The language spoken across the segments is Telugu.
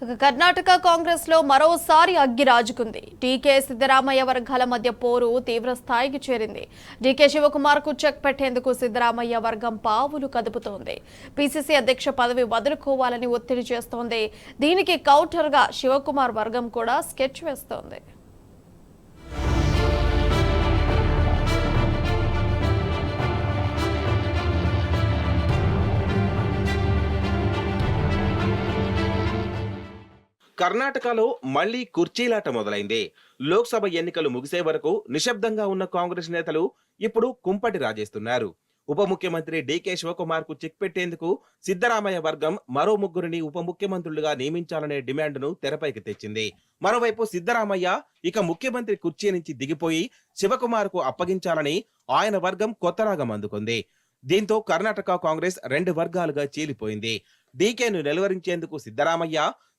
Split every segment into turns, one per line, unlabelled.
కర్ణాటక కాంగ్రెస్ లో మరోసారి అగ్గి రాజుకుంది. డీకే సిద్ధరామయ్య వర్గాల మధ్య పోరు తీవ్ర స్థాయికి చేరింది. డీకే శివకుమార్ కు చెక్ పెట్టేందుకు సిద్ధరామయ్య వర్గం పావులు కదుపుతోంది. పీసీసీ అధ్యక్ష పదవి వదులుకోవాలని ఒత్తిడి చేస్తోంది. దీనికి కౌంటర్ గా శివకుమార్ వర్గం కూడా స్కెచ్ వేస్తోంది.
కర్ణాటకలో మళ్లీ కుర్చీలాట మొదలైంది. లోక్సభ ఎన్నికలు ముగిసే వరకు నిశ్శబ్దంగా ఉన్న కాంగ్రెస్ నేతలు ఇప్పుడు కుంపటి రాజేస్తున్నారు. ఉప ముఖ్యమంత్రి డీకే శివకుమార్ కు చెక్ పెట్టేందుకు సిద్ధరామయ్య వర్గం మరో ముగ్గురిని ఉప ముఖ్యమంత్రులుగా నియమించాలనే డిమాండ్ను తెరపైకి తెచ్చింది. మరోవైపు సిద్ధరామయ్య ఇక ముఖ్యమంత్రి కుర్చీ నుంచి దిగిపోయి శివకుమార్ కు అప్పగించాలని ఆయన వర్గం కొత్త రాగం అందుకుంది. దీంతో కర్ణాటక కాంగ్రెస్ రెండు వర్గాలుగా చీలిపోయింది. డీకేను నిలువరించేందుకు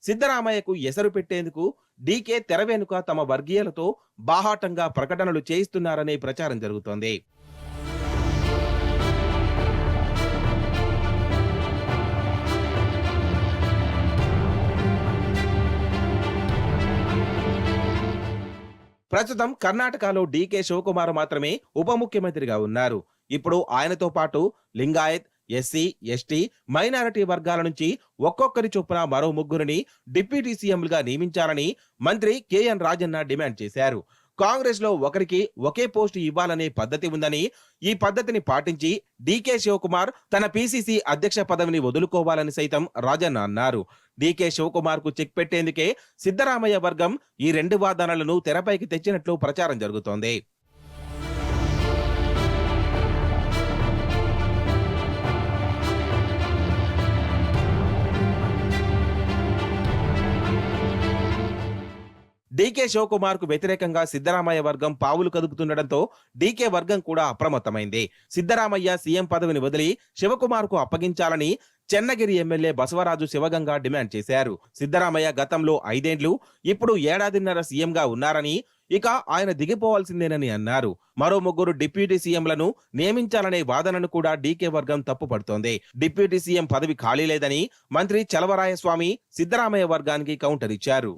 సిద్ధరామయ్యకు ఎసరు పెట్టేందుకు డీకే తెర వెనుక తమ వర్గీయులతో బాహాటంగా ప్రకటనలు చేయిస్తున్నారనే ప్రచారం జరుగుతోంది. ప్రస్తుతం కర్ణాటకలో డీకే శివకుమార్ మాత్రమే ఉప ముఖ్యమంత్రిగా ఉన్నారు. ఇప్పుడు ఆయనతో పాటు లింగాయత్, ఎస్సీ, ఎస్టీ, మైనారిటీ వర్గాల నుంచి ఒక్కొక్కరి చొప్పున మరో ముగ్గురిని డిప్యూటీ సీఎంలుగా నియమించాలని మంత్రి కేఎన్ రాజన్న డిమాండ్ చేశారు. కాంగ్రెస్ లో ఒకరికి ఒకే పోస్టు ఇవ్వాలనే పద్ధతి ఉందని, ఈ పద్ధతిని పాటించి డీకే శివకుమార్ తన పీసీసీ అధ్యక్ష పదవిని వదులుకోవాలని సైతం రాజన్న అన్నారు. డీకే శివకుమార్ కు చెక్ పెట్టేందుకే సిద్ధరామయ్య వర్గం ఈ రెండు వాదనలను తెరపైకి తెచ్చినట్లు ప్రచారం జరుగుతోంది. డీకే శివకుమార్ కు వ్యతిరేకంగా సిద్ధరామయ్య వర్గం పావులు కదుపుతుండటంతో డీకే వర్గం కూడా అప్రమత్తమైంది. సిద్ధరామయ్య సీఎం పదవిని వదిలి శివకుమార్ కు అప్పగించాలని చెన్నగిరి ఎమ్మెల్యే బసవరాజు శివగంగా డిమాండ్ చేశారు. సిద్ధరామయ్య గతంలో 5 ఏళ్లు, ఇప్పుడు 1.5 ఏళ్లున్నర సీఎంగా ఉన్నారని, ఇక ఆయన దిగిపోవాల్సిందేనని అన్నారు. మరో ముగ్గురు డిప్యూటీ సీఎంలను నియమించాలనే వాదనను కూడా డీకే వర్గం తప్పుపడుతోంది. డిప్యూటీ సీఎం పదవి ఖాళీ లేదని మంత్రి చలవరాయస్వామి సిద్ధరామయ్య వర్గానికి కౌంటర్ ఇచ్చారు.